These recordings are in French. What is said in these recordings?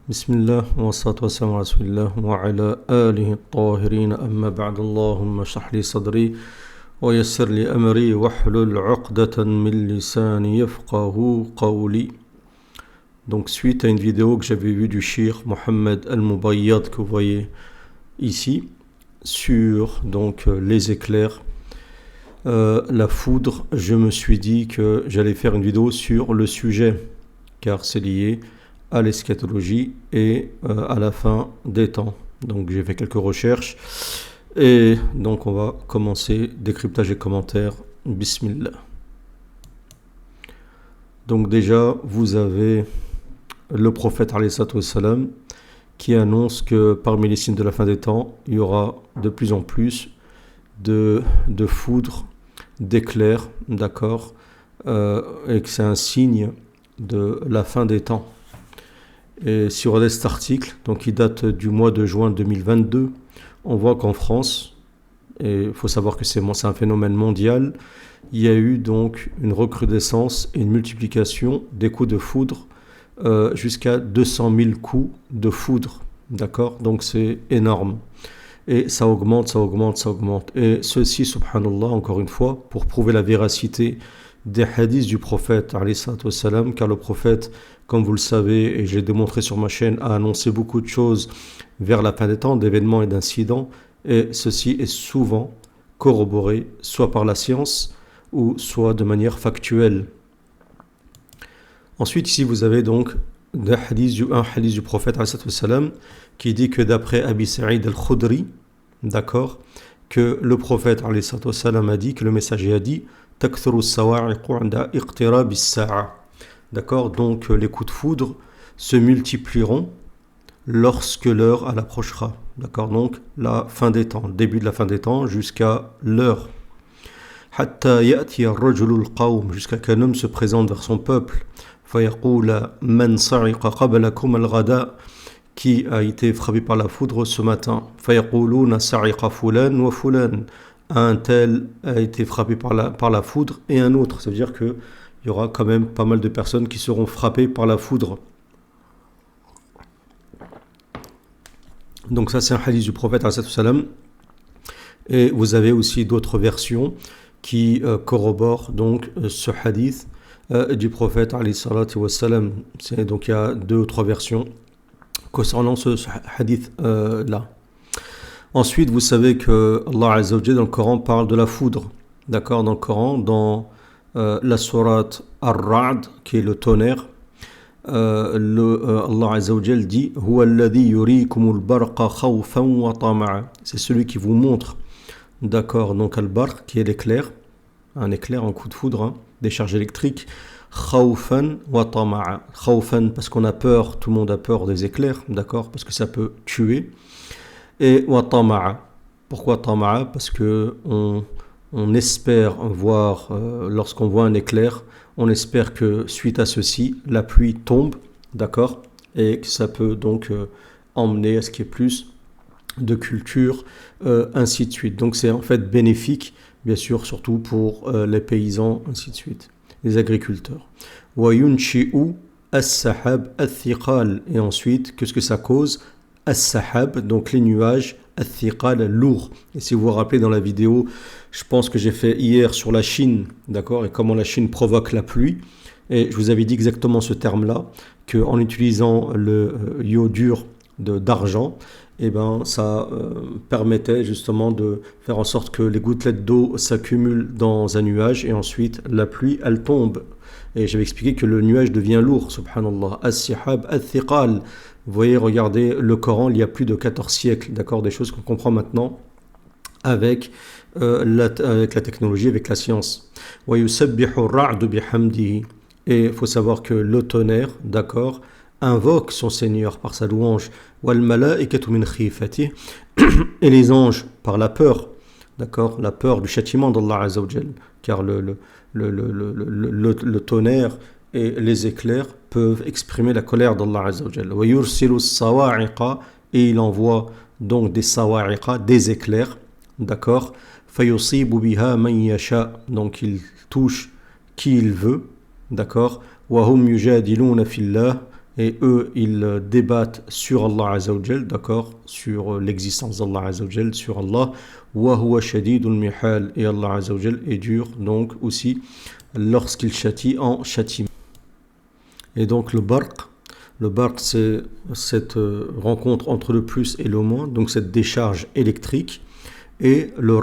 بسم الله والصلاة والسلام على رسول الله وعلى آله الطاهرين أما بعد اللهم اشرح لي صدري ويسر لي أمري واحلل عقدة من لساني يفقه قولي. Donc suite à une vidéo que j'avais vue du Cheikh Mohammed Al-Mubayyad que vous voyez ici sur donc les éclairs, la foudre, je me suis dit que j'allais faire une vidéo sur le sujet car c'est lié à l'eschatologie et à la fin des temps. Donc j'ai fait quelques recherches et donc on va commencer décryptage et commentaires. Bismillah. Donc déjà vous avez le prophète alayhi salatu wassalam qui annonce que parmi les signes de la fin des temps, il y aura de plus en plus de foudre, d'éclairs, d'accord, et que c'est un signe de la fin des temps. Et si on regarde cet article, donc qui date du mois de juin 2022, on voit qu'en France, et il faut savoir que c'est un phénomène mondial, il y a eu donc une recrudescence et une multiplication des coups de foudre jusqu'à 200 000 coups de foudre, d'accord? Donc c'est énorme. Et ça augmente, ça augmente, ça augmente. Et ceci, subhanallah, encore une fois, pour prouver la véracité des hadiths du prophète, alayhi salatu wassalam, car le prophète, comme vous le savez, et j'ai démontré sur ma chaîne, a annoncé beaucoup de choses vers la fin des temps, d'événements et d'incidents, et ceci est souvent corroboré, soit par la science, ou soit de manière factuelle. Ensuite, ici, vous avez donc un hadith du prophète, alayhi salatu wassalam, qui dit que d'après Abi Sa'id al-Khudri, d'accord, que le prophète, alayhi salatu wassalam, a dit, que le messager a dit, takthuru as-sawa'iqu 'inda iqtirab as-sa'a. D'accord, donc les coups de foudre se multiplieront lorsque l'heure approchera. D'accord, donc la fin des temps, le début de la fin des temps jusqu'à l'heure. Hatta ya'ti ar-rajulu al-qawm, jusqu'à qu'un homme se présente vers son peuple. Fayaqula man sa'iqa qablakum al-ghada, qui a été frappé par la foudre ce matin. Fayaquluna sa'iqa fulan wa fulan, un tel a été frappé par la foudre et un autre. Ça veut dire que il y aura quand même pas mal de personnes qui seront frappées par la foudre. Donc ça c'est un hadith du prophète alayhi salam. Et vous avez aussi d'autres versions qui corroborent donc ce hadith du prophète alayhi salam. Donc il y a 2 ou 3 versions concernant ce hadith là. Ensuite vous savez que Allah Azza wa Jalla dans le Coran parle de la foudre. D'accord, dans le Coran, dans la sourate Ar-Ra'd, qui est le tonnerre, Allah Azza wa Jal dit Huwa alladhi yurikumul barqa khawfan wa tama'a. C'est celui qui vous montre, d'accord, donc al-barq, qui est l'éclair, un éclair, un coup de foudre, hein, des charges électriques, khawfan wa tama'a. Khawfan parce qu'on a peur, tout le monde a peur des éclairs, d'accord, parce que ça peut tuer, et wa tama'a. Pourquoi tama'a? Parce que on espère voir, lorsqu'on voit un éclair, on espère que suite à ceci, la pluie tombe, d'accord, et que ça peut donc emmener à ce qu'il y ait plus de culture, ainsi de suite. Donc c'est en fait bénéfique, bien sûr, surtout pour les paysans, ainsi de suite, les agriculteurs. Wa yunshi'u as-sahab ath-thiqal. Et ensuite, qu'est-ce que ça cause? As-sahab, donc les nuages, ath-thiqal, lourd. Et si vous vous rappelez dans la vidéo, je pense que j'ai fait hier sur la Chine, d'accord, et comment la Chine provoque la pluie. Et je vous avais dit exactement ce terme-là, qu'en utilisant le iodure d'argent, eh ben, ça permettait justement de faire en sorte que les gouttelettes d'eau s'accumulent dans un nuage et ensuite la pluie, elle tombe. Et j'avais expliqué que le nuage devient lourd, subhanallah. As-sihab, ath-thiqal. Vous voyez, regardez le Coran, il y a plus de 14 siècles, d'accord, des choses qu'on comprend maintenant avec la technologie, avec la science. Et il faut savoir que le tonnerre, d'accord, invoque son Seigneur par sa louange. Et les anges par la peur, d'accord, la peur du châtiment d'Allah Azza wa Jal, car le tonnerre et les éclairs peuvent exprimer la colère d'Allah Azza wa Jal. Et il envoie donc des sawa'iqa, des éclairs, d'accord, fayusibu biha man yasha, donc il touche qui il veut, d'accord, wa hum yujadiluna fillah, et eux, ils débattent sur Allah Azza wa Jal, d'accord, sur l'existence d'Allah Azza wa Jal, sur Allah. Wa huwa shadidul mihal, et Allah Azza wa Jal est dur, donc aussi, lorsqu'il châtie en châtiment. Et donc le barq c'est cette rencontre entre le plus et le moins, donc cette décharge électrique, et le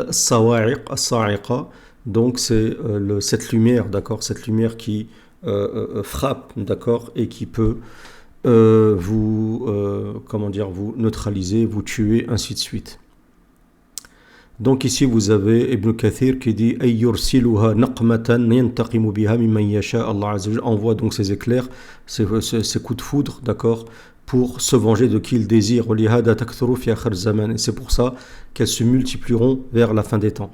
sawa'iq, donc c'est cette lumière, d'accord, cette lumière qui frappe, d'accord, et qui peut vous neutraliser, vous tuer, ainsi de suite. Donc ici vous avez Ibn Kathir qui dit Ayyursiluha naqmatan yantaqimu biha mimman yasha. Allah Azza wa Jalla envoie donc ces éclairs, ces coups de foudre, d'accord, pour se venger de qui il désire. Et c'est pour ça qu'elles se multiplieront vers la fin des temps.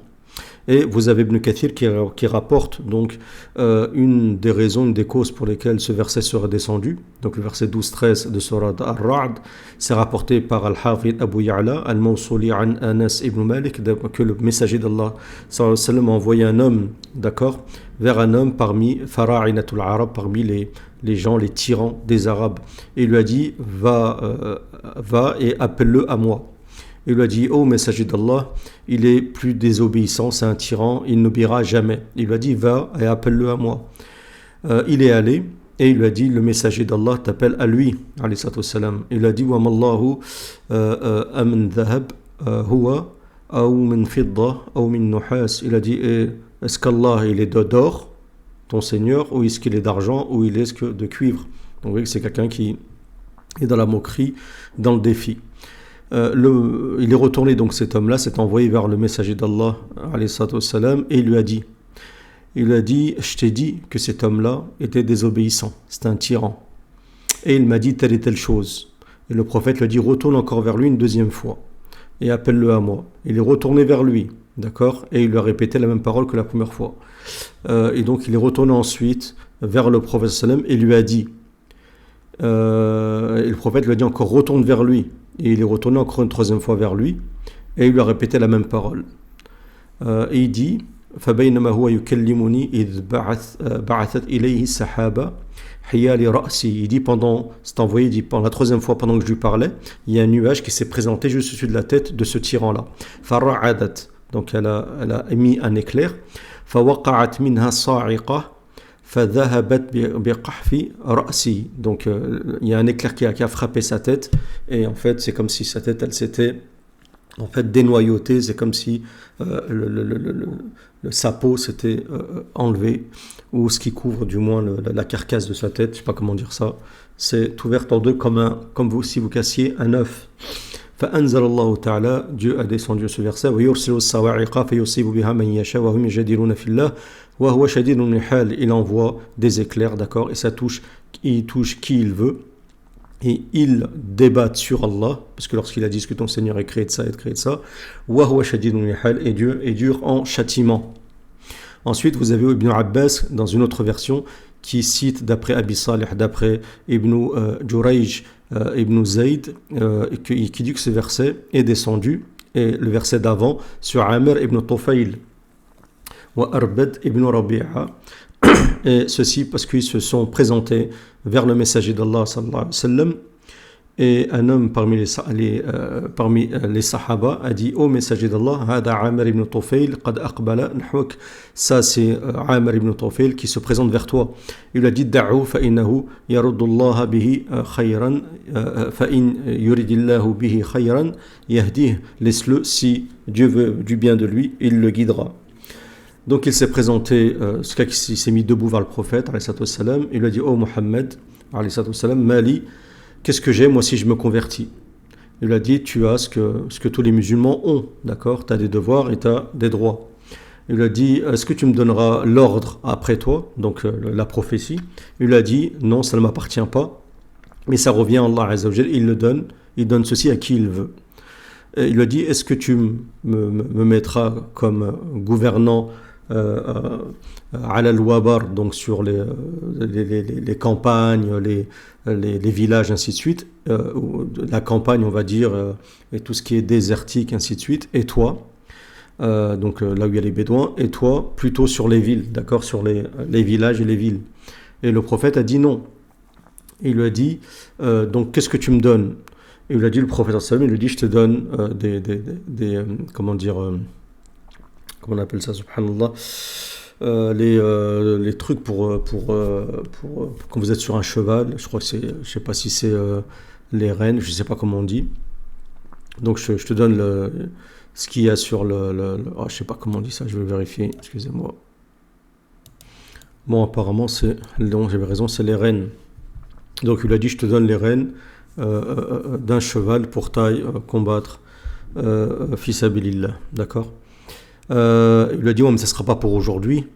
Et vous avez Ibn Kathir qui rapporte donc une des raisons, une des causes pour lesquelles ce verset sera descendu. Donc le verset 12-13 de Surat Ar-Ra'd, c'est rapporté par Al-Hafid Abu Ya'la Al-Mawsuli an Anas ibn Malik, que le messager d'Allah sallallahu alayhi wa sallam a envoyé un homme, d'accord, vers un homme parmi Fara'inatul Arab, parmi les gens, les tyrans des Arabes. Et il lui a dit, va et appelle-le à moi. Il lui a dit, ô messager d'Allah, il est plus désobéissant, c'est un tyran, il n'obéira jamais. Il lui a dit, va et appelle-le à moi. Il est allé et il lui a dit, le messager d'Allah t'appelle à lui, alayhi salatu wassalam. Il lui a dit, wa mallahu amin dhahab huwa ou min fidda ou min nuhas. Il a dit, est-ce qu'Allah il est d'or, ton Seigneur, ou est-ce qu'il est d'argent, ou il est de cuivre? Donc vous voyez que c'est quelqu'un qui est dans la moquerie, dans le défi. Il est retourné, donc cet homme-là s'est envoyé vers le messager d'Allah alayhi salatu wassalam, et il lui a dit, je t'ai dit que cet homme-là était désobéissant, c'était un tyran, et il m'a dit telle et telle chose. Et le prophète lui a dit, retourne encore vers lui une deuxième fois et appelle-le à moi. Il est retourné vers lui, d'accord, et il lui a répété la même parole que la première fois. Et donc il est retourné ensuite vers le prophète sallam et lui a dit, et le prophète lui a dit encore, retourne vers lui. Et il est retourné encore une troisième fois vers lui et il lui a répété la même parole. Et il dit, فبينما هو يكلمني إذ بعثت إليه السحابة حيال رأسي. Il dit c'est envoyé, il dit pendant la troisième fois pendant que je lui parlais, il y a un nuage qui s'est présenté juste au-dessus de la tête de ce tyran-là. فرعدت, donc elle a émis un éclair. فوقعت منها صاعقة فذهبت بقحف رأسي. Donc il y a un éclair qui a frappé sa tête et en fait c'est comme si sa tête elle s'était en fait dénoyautée, c'est comme si sa peau s'était enlevée, ou ce qui couvre du moins la carcasse de sa tête, je sais pas comment dire ça, c'est ouvert en deux comme si vous cassiez un œuf. فأنزل الله تعالى, Dieu a descendu ce verset, ويرسل الصواعق فيصيب بها من يشاء وهم يجادلون في الله وهو شديد المحال. Il envoie des éclairs, d'accord, et il touche qui il veut, et il débat sur Allah, parce que lorsqu'il a dit que ton Seigneur est créé de ça et créé de ça, وهو شديد المحال, et Dieu est dur en châtiment. Ensuite, vous avez Ibn Abbas dans une autre version qui cite d'après Abi Salih, d'après Ibn Jurayj, Ibn Zayd, qui dit que ce verset est descendu, et le verset d'avant, sur Amr ibn Tufayl wa Arbad ibn Rabi'a, et ceci parce qu'ils se sont présentés vers le messager d'Allah sallallahu alayhi wa sallam, et un homme parmi les sahaba a dit, ô messager d'Allah, hada Amr ibn Tufayl qad aqbala nahwak, ça c'est Amr ibn Tufayl qui se présente vers toi. Il lui a dit, da'u fa innahu yarudullah bihi khayran fa in yuridillahu bihi khayran yahdih, laisse-le, si Dieu veut du bien de lui, il le guidera. Donc il s'est présenté, ce gars qui s'est mis debout vers le prophète alayhi salatu wassalam, il lui a dit, ô Muhammad alayhi salatu wassalam, mali, qu'est-ce que j'ai moi si je me convertis? Il lui a dit, tu as ce que tous les musulmans ont, d'accord, tu as des devoirs et tu as des droits. Il lui a dit, est-ce que tu me donneras l'ordre après toi, donc la prophétie? Il lui a dit, non, ça ne m'appartient pas, mais ça revient à Allah Azza wa Jal, il donne ceci à qui il veut. Et il lui a dit, est-ce que tu me mettras comme gouvernant al-wabar, donc sur les campagnes, les villages, ainsi de suite, la campagne on va dire, et tout ce qui est désertique, ainsi de suite, et toi, donc là où il y a les bédouins, et toi plutôt sur les villes, d'accord, sur les villages et les villes. Et le prophète a dit non. Et il lui a dit, donc qu'est-ce que tu me donnes? Et il lui a dit, le prophète sallam, il lui dit, je te donne comment dire, comment on appelle ça, subhanallah, les trucs pour quand vous êtes sur un cheval, je crois que c'est, je sais pas si c'est les rênes, je sais pas comment on dit. Donc je te donne ce qu'il y a sur oh, je sais pas comment on dit ça, je vais vérifier, excusez-moi. Bon, apparemment c'est, donc j'avais raison, c'est les rênes. Donc il a dit, je te donne les rênes d'un cheval pour taille combattre fi sabilillah, d'accord. Il lui a dit, ouais, mais ça ne sera pas pour aujourd'hui.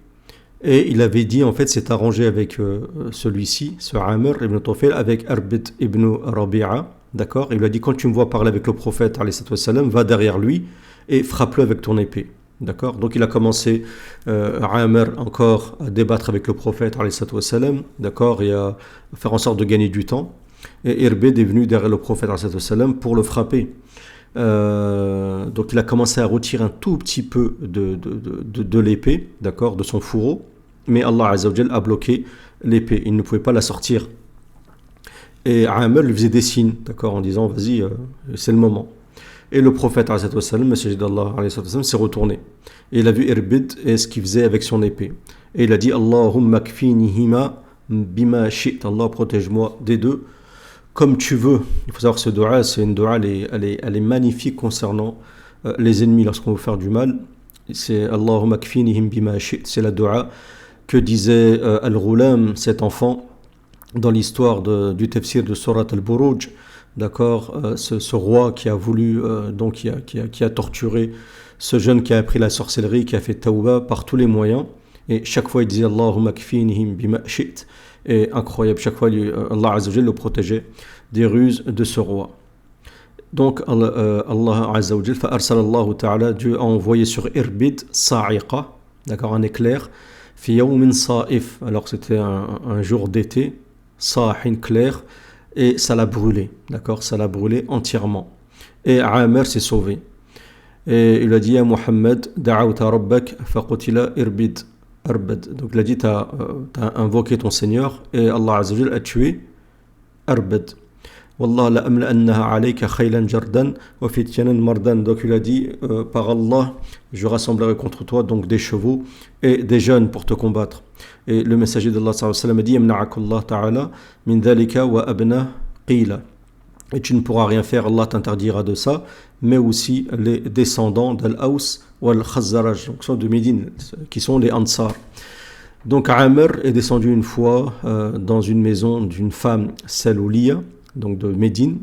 Et il avait dit, en fait, c'est arrangé avec celui-ci, ce Amr ibn Tufayl, avec Arbit ibn Rabi'a, d'accord. Il lui a dit, quand tu me vois parler avec le prophète, va derrière lui et frappe-le avec ton épée. D'accord. Donc il a commencé, Amr, encore à débattre avec le prophète, d'accord, et à faire en sorte de gagner du temps. Et Irbid est venu derrière le prophète, pour le frapper. Donc il a commencé à retirer un tout petit peu de l'épée, d'accord, de son fourreau, mais Allah Azza wa Jal a bloqué l'épée, il ne pouvait pas la sortir. Et Amr lui faisait des signes, d'accord, en disant vas-y, c'est le moment. Et le prophète, le messager d'Allah, s'est retourné. Et il a vu Irbid et ce qu'il faisait avec son épée. Et il a dit Allahumma kfinihima bima shi't. Allah, protège-moi des deux comme tu veux. Il faut savoir que ce dua, c'est une dua, elle est magnifique concernant les ennemis lorsqu'on veut faire du mal. C'est Allahumma kfinihim bima shi't. C'est la dua que disait Al-Ghulam, cet enfant, dans l'histoire du tafsir de Surat Al-Buruj. D'accord, ce roi qui a voulu, donc qui a torturé ce jeune qui a appris la sorcellerie, qui a fait tawba par tous les moyens. Et chaque fois il disait Allahumma kfinihim bima shi't. Et incroyable, chaque fois Allah Azza wa Jalla le protégeait des ruses de ce roi. Donc Allah Azza wa Jalla, fa arsalallahu ta'ala, Dieu a envoyé sur Irbid sa'iqa, d'accord, un éclair, fi yawmin sa'if, alors c'était un jour d'été, sahin, clair, et ça l'a brûlé, d'accord, ça l'a brûlé entièrement. Et Amr s'est sauvé. Et il a dit à Muhammad, da'awta rabbak faqutila Irbid. Donc il a dit, tu as invoqué ton Seigneur et Allah Azza wa Jal a tué Arbad. Wallah la amla'annaha alayka khaylan jardan wa fityanan mardan. Donc il a dit, par Allah, je rassemblerai contre toi donc des chevaux et des jeunes pour te combattre. Et le messager d'Allah sallallahu alayhi wa sallam a dit, yamna'akallah ta'ala min dhalika wa abna qila. Et tu ne pourras rien faire, Allah t'interdira de ça, mais aussi les descendants d'Al-Aws ou Al-Khazraj, donc sont de Médine, qui sont les Ansar. Donc Amr est descendu une fois dans une maison d'une femme Salouliya, donc de Médine,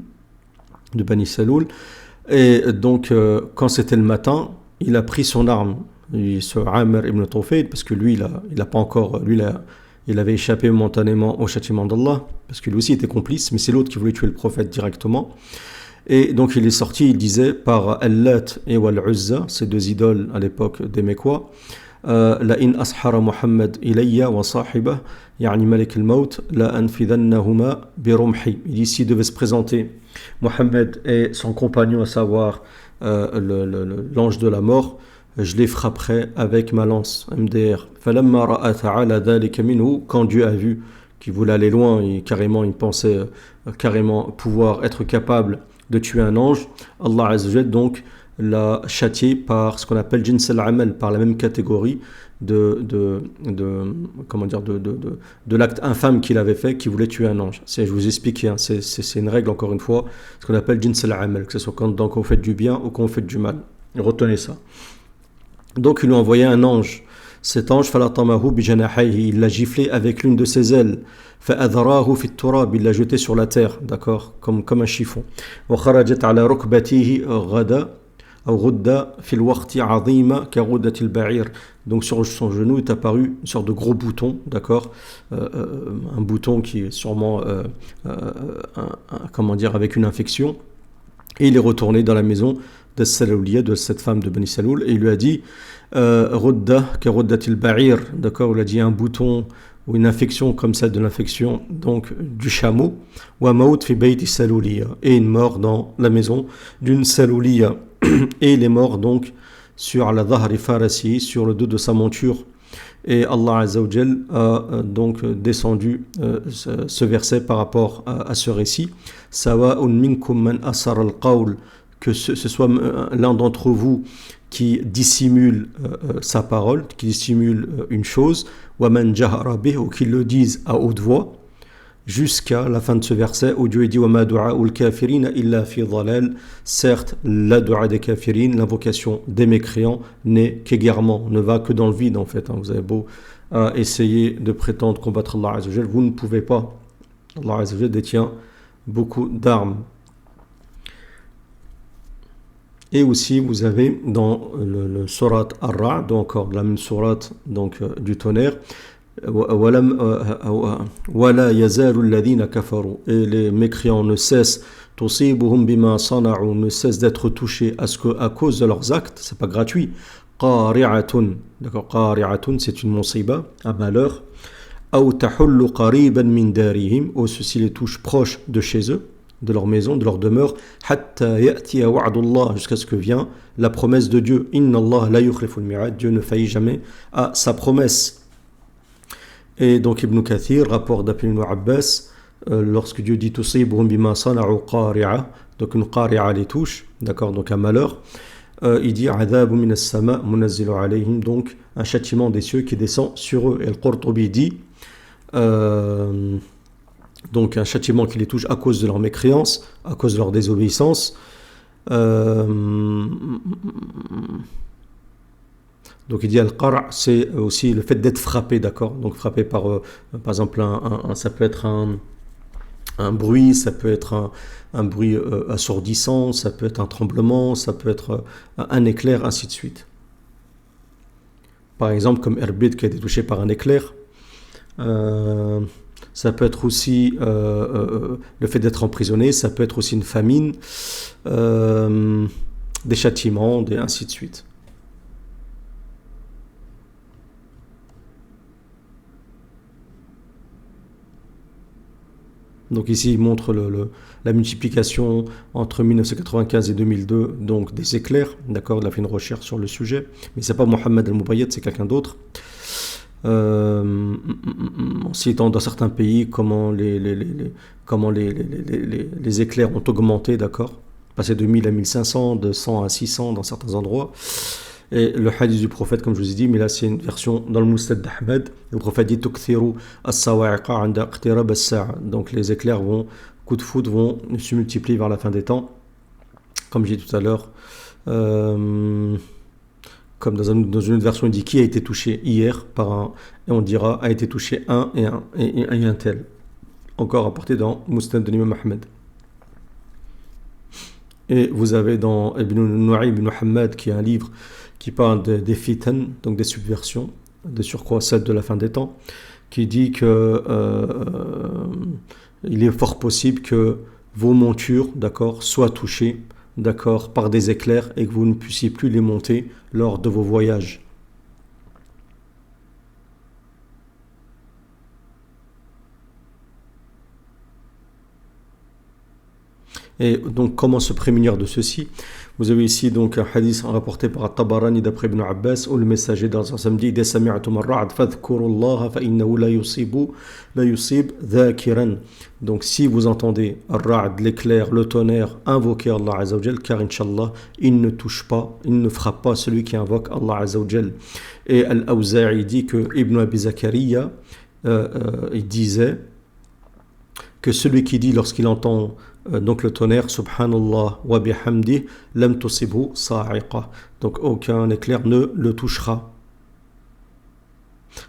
de Bani Saloul, et donc quand c'était le matin, il a pris son arme, ce Amr ibn Tufayl, parce que lui, il a pas encore, il avait échappé momentanément au châtiment d'Allah, parce que lui aussi était complice, mais c'est l'autre qui voulait tuer le prophète directement. Et donc il est sorti, il disait par Al-Lat et Wal-Uzza, ces deux idoles à l'époque des Mécois, la in ashara Muhammad ilayya wa sahibah, yani Malik al-Maut, la anfidannahuma bi rumhi. Il dit, s'il devait se présenter Mohammed et son compagnon, à savoir l'ange de la mort, je les frapperai avec ma lance, MDR. Falamma ra'a ta'ala dhalika minhu, quand Dieu a vu qu'il voulait aller loin et carrément il pensait carrément pouvoir être capable de tuer un ange, Allah Azza wa Jalla donc l'a châtié par ce qu'on appelle jins al-amal, par la même catégorie de l'acte infâme qu'il avait fait, qui voulait tuer un ange. Je vous explique, hein, c'est une règle encore une fois, ce qu'on appelle jins al-amal, que ce soit quand on fait du bien ou quand on fait du mal. Retenez ça. Donc il lui a envoyé un ange. Cet ange, il l'a giflé avec l'une de ses ailes. Il l'a jeté sur la terre, d'accord, comme un chiffon. Donc sur son genou est apparu une sorte de gros bouton, d'accord, un bouton qui est sûrement, comment dire, avec une infection. Et il est retourné dans la maison de Salouliya, de cette femme de Bani Saloul, et il lui a dit Rudda karuddatil ba'ir, d'accord, il a dit un bouton ou une infection comme celle de l'infection donc du chameau, wa maut fi bayti Salouliya, et une mort dans la maison d'une Salouliya, et il est mort donc sur la dhahri farasi, sur le dos de sa monture, Et Allah Azza wa Jal a donc descendu ce verset par rapport à ce récit. Sawa'un minkum man asar al-qawl, que ce soit l'un d'entre vous qui dissimule sa parole, qui dissimule une chose, wa man jahara bih, ou qui le dise à haute voix, jusqu'à la fin de ce verset où Dieu dit wa ma du'a'ul kafirina illa fi dhalal. Certes, la du'a des kafirines, l'invocation des mécréants, n'est qu'égarement, ne va que dans le vide en fait. Vous avez beau essayer de prétendre combattre Allah Azza wa Jal, vous ne pouvez pas. Allah Azza wa Jal détient beaucoup d'armes. Et aussi, vous avez dans le surat Ar-Ra'd, encore la même surat donc, du tonnerre, وَلَا يَزَالُ الَّذِينَ كَفَرُوا, et les mécréants ne cessent, تُصِيبُهُمْ بِمَا صَنَعُوا, ne cessent d'être touchés à cause de leurs actes, c'est pas gratuit. قَارِعَةٌ, d'accord, قَارِعَةٌ, c'est une musiba, un malheur. أَوْ تَحُلُّ قَرِيبًا مِنْ دَارِهِمْ, ou ceci les touche proches de chez eux, de leur maison, de leur demeure, حَتَّى يَأْتِيَ وَعْدُ اللَّهِ, jusqu'à ce que vient la promesse de Dieu. إِنَّ اللَّهَ لَا يُخْلِفُ الْمِيعَادَ, Dieu ne faillit jamais à sa promesse. Et donc Ibn Kathir rapporte d'après Ibn Abbas, lorsque Dieu dit tusibuhum bima sana'u qari'a, donc une qari'a les touche, d'accord, donc un malheur, il dit adhabu min as-sama' munazzilu alayhim, donc un châtiment des cieux qui descend sur eux. Et le Qurtubi dit donc un châtiment qui les touche à cause de leur mécréance, à cause de leur désobéissance. Donc il dit al-qar', c'est aussi le fait d'être frappé, d'accord, donc frappé par exemple ça peut être un bruit, ça peut être un bruit assourdissant, ça peut être un tremblement, ça peut être un éclair, ainsi de suite. Par exemple comme Herbit qui a été touché par un éclair. Ça peut être aussi le fait d'être emprisonné, ça peut être aussi une famine, des châtiments, ainsi de suite. Donc ici, il montre la multiplication entre 1995 et 2002, donc des éclairs, d'accord, il a fait une recherche sur le sujet, mais c'est pas Mohamed Al-Mubayyad, c'est quelqu'un d'autre. En citant dans certains pays comment les éclairs ont augmenté, d'accord, passé de 1000 à 1500, de 100 à 600 dans certains endroits. Et le hadith du prophète, comme je vous ai dit, mais là c'est une version dans le Musnad d'Ahmed, le prophète dit tukthiru as-sawa'iqa 'inda iqtirab as-sa'a, donc les éclairs coups de foudre vont se multiplier vers la fin des temps, comme j'ai dit tout à l'heure, comme dans une autre version il dit qui a été touché hier par un, et on dira a été touché un et un tel, encore rapporté dans Musnad de l'imam Ahmed. Et vous avez dans Ibn Nu'aym ibn Muhammad qui est un livre qui parle des fitan, donc des subversions, des surcroît celles de la fin des temps, qui dit que il est fort possible que vos montures, d'accord, soient touchées, d'accord, par des éclairs et que vous ne puissiez plus les monter lors de vos voyages. Et donc, comment se prémunir de ceci? Vous avez ici donc un hadith rapporté par At-Tabarani d'après Ibn Abbas où le messager dans un samedi dit sami'tum ar-ra'd fadhkurullaha fa innahu la yusib dhakiran. Donc si vous entendez ar-ra'd, l'éclair, le tonnerre, invoquez Allah Azza wa Jal, car Inch'Allah il ne touche pas, il ne frappe pas celui qui invoque Allah Azza wa Jal. Et Al-Awza'i dit que Ibn Abi Zakariya il disait que celui qui dit lorsqu'il entend donc le tonnerre, subhanallah wa bihamdi, lam tusibhu sa'iqa, donc aucun éclair ne le touchera.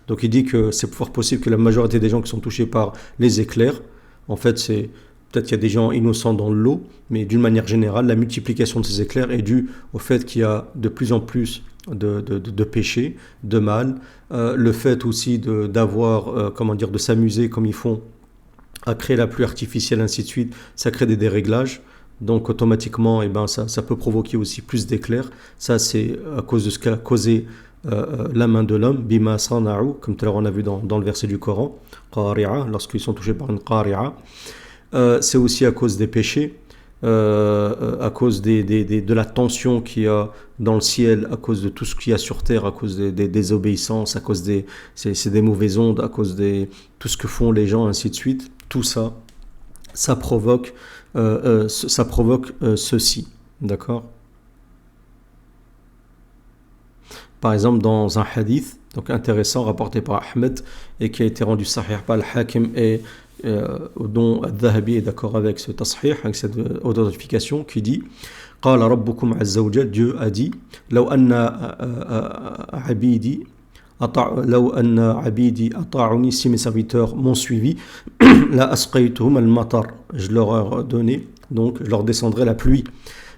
Donc il dit que c'est fort possible que la majorité des gens qui sont touchés par les éclairs, en fait c'est peut-être qu'il y a des gens innocents dans l'eau, mais d'une manière générale la multiplication de ces éclairs est due au fait qu'il y a de plus en plus de péchés, de mal, le fait aussi d'avoir de s'amuser comme ils font à créer la pluie artificielle, ainsi de suite, ça crée des déréglages. Donc automatiquement, ça peut provoquer aussi plus d'éclairs. Ça, c'est à cause de ce qu'a causé la main de l'homme, bima sana'u, comme tout à l'heure on a vu dans le verset du Coran, qari'a, lorsqu'ils sont touchés par une qari'a. C'est aussi à cause des péchés. à cause de la tension qu'il y a dans le ciel, à cause de tout ce qu'il y a sur terre, à cause des désobéissances, à cause c'est des mauvaises ondes, à cause tout ce que font les gens, ainsi de suite. Tout ça, ça provoque ceci. D'accord? Par exemple, dans un hadith, donc intéressant, rapporté par Ahmed, et qui a été rendu sahih par Al-Hakim, et dont Al-Dhahabi est d'accord avec ce tasahih, avec cette authentification, qui dit قال ربكم عز وجل, Dieu a dit لو أن عبيدي أطاعوني, si mes serviteurs m'ont suivi, la asqaytuhum al-matar, je leur ai donné, donc je leur descendrai la pluie,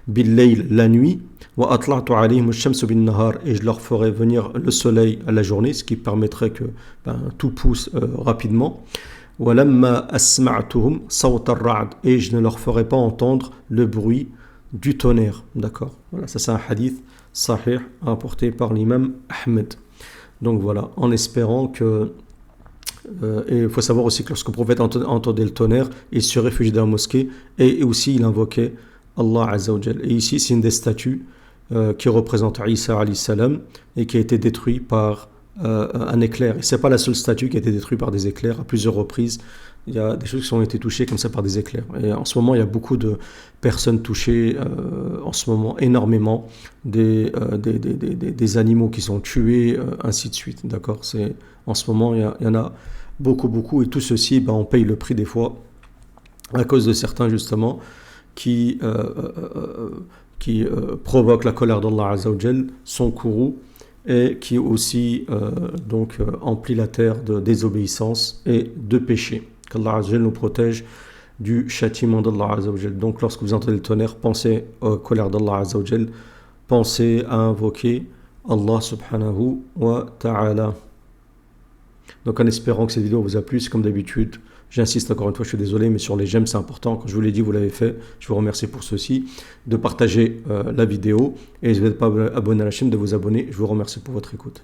bil-layl, la nuit, wa atla'tu alayhim ash-shamsu bin-nahar, et je leur ferai venir le soleil à la journée, ce qui permettrait que tout pousse rapidement. Wa lamma asma'tuhum sawt ar-ra'd, et je ne leur ferai pas entendre le bruit du tonnerre. D'accord. Voilà, ça c'est un hadith sahih rapporté par l'imam Ahmed. Donc voilà, en espérant que et il faut savoir aussi que lorsque le prophète entendait le tonnerre, il se réfugiait dans la mosquée et aussi il invoquait Allah Azza wa Jal. Et ici, c'est une des statues qui représente Isa alayhi salam et qui a été détruite par un éclair. Et ce n'est pas la seule statue qui a été détruite par des éclairs à plusieurs reprises. Il y a des choses qui ont été touchées comme ça par des éclairs. Et en ce moment, il y a beaucoup de personnes touchées, en ce moment, énormément, des animaux qui sont tués, ainsi de suite. D'accord? En ce moment, il y en a beaucoup. Et tout ceci, on paye le prix des fois à cause de certains, justement, qui provoquent la colère d'Allah Azza wa Jal, son courroux, et qui aussi emplit la terre de désobéissance et de péché. Qu'Allah Azza wa Jal nous protège du châtiment d'Allah Azza wa Jal. Donc lorsque vous entendez le tonnerre, pensez aux colères d'Allah Azza wa Jal, pensez à invoquer Allah subhanahu wa ta'ala. Donc en espérant que cette vidéo vous a plu, c'est comme d'habitude, j'insiste encore une fois, je suis désolé, mais sur les j'aime, c'est important. Quand je vous l'ai dit, vous l'avez fait. Je vous remercie pour ceci, de partager la vidéo. Et si vous n'êtes pas abonné à la chaîne, de vous abonner. Je vous remercie pour votre écoute.